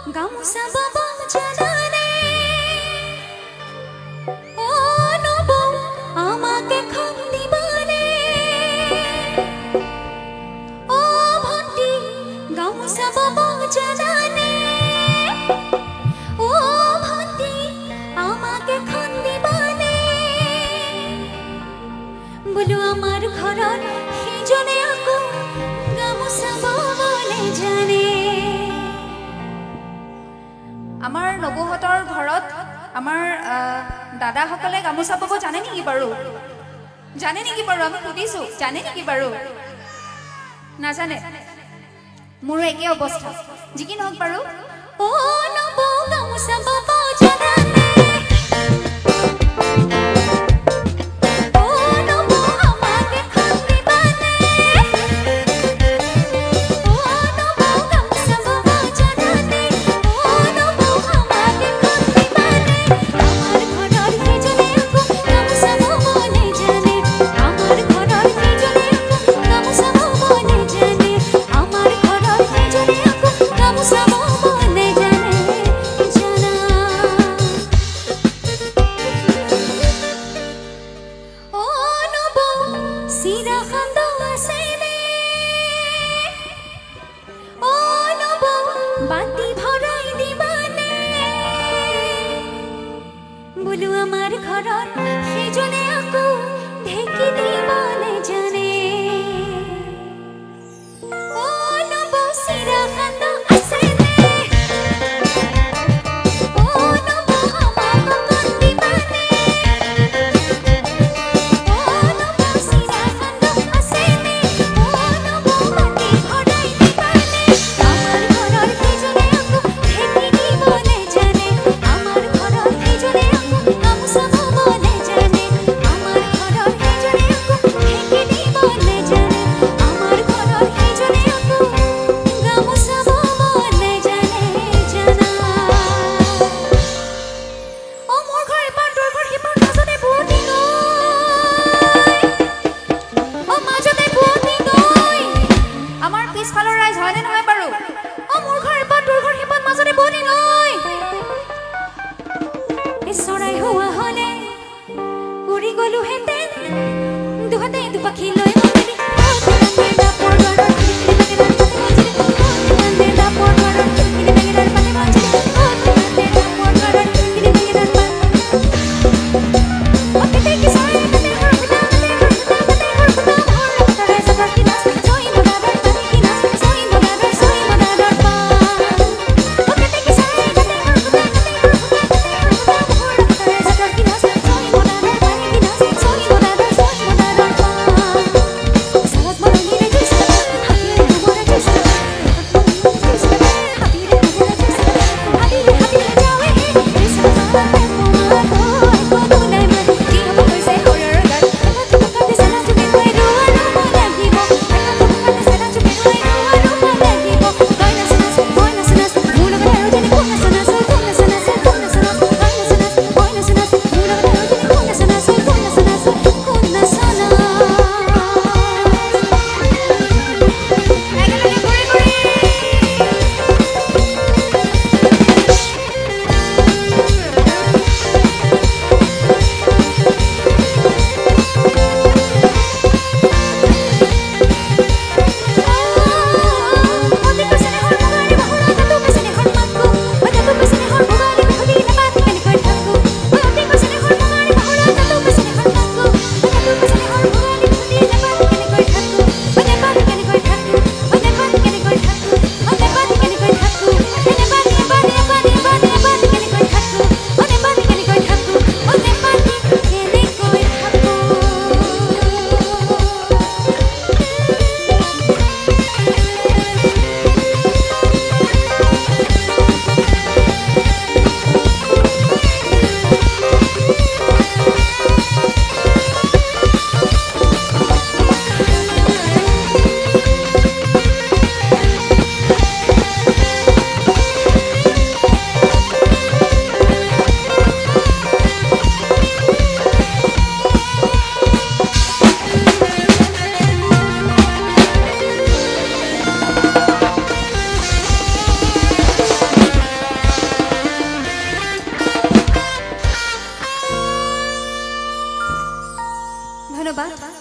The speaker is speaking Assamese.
গামোচা বাবা জানানে ও নব আমাকে খন দিবানে ও ভন্টি গামোচা বাবা জানানে ও ভন্টি আমাকে খন দিবানে বলো আমার ঘৰত সেইজনে আকৌ গামোচা ববলে জানে আমাৰ নবহতৰ ঘৰত আমাৰ দাদাসকলে গামোচা বব জানে নেকি বাৰু আমি সুধিছো জানে নেকি বাৰু নাজানে মোৰ একে অৱস্থা যি কি নহওক বাৰু ও নব গামোচা বব জানে বাতি ভৰাই দিবানে বলো আমাৰ ঘৰত সেইজনে আকৌ ঢেকি দিবলে জানে ও নব চিৰা খান্দ আছে নে ও নব আমাক কণ দিবানে ও নব চিৰা খান্দ আছে নে ও নব বাতি ভৰাই দিবানে আমাৰ ঘৰৰ সেইজনে আকৌ ঢেকি দিবলে জানে আমাৰ ঘৰৰ সেইজনে আকৌ গামোচা ববলে জানে আমাৰ ঘৰৰ সেইজনে আকৌ ঢেকি দিবলে জানে আমাৰ ঘৰৰ সেইজনে আকৌ গামোচা ববলে জানে জানা ও মোৰ ঘৰ এপাৰ তোৰ ঘৰ সিপাৰ মাজতে বুৱতী ও মাজতে বুৱতী নৈ আমাৰ পিছফালৰ ৰাইজ হয়নে নহয় বাৰু ও মোৰ ঘৰ এপাৰ তোৰ ঘৰ সিপাৰ মাজতে বুৱতী নৈ চৰাই হোৱা হলে উৰি গলোহেঁতেন দুহাতে দুপাখি লৈ ধন্যবাদ।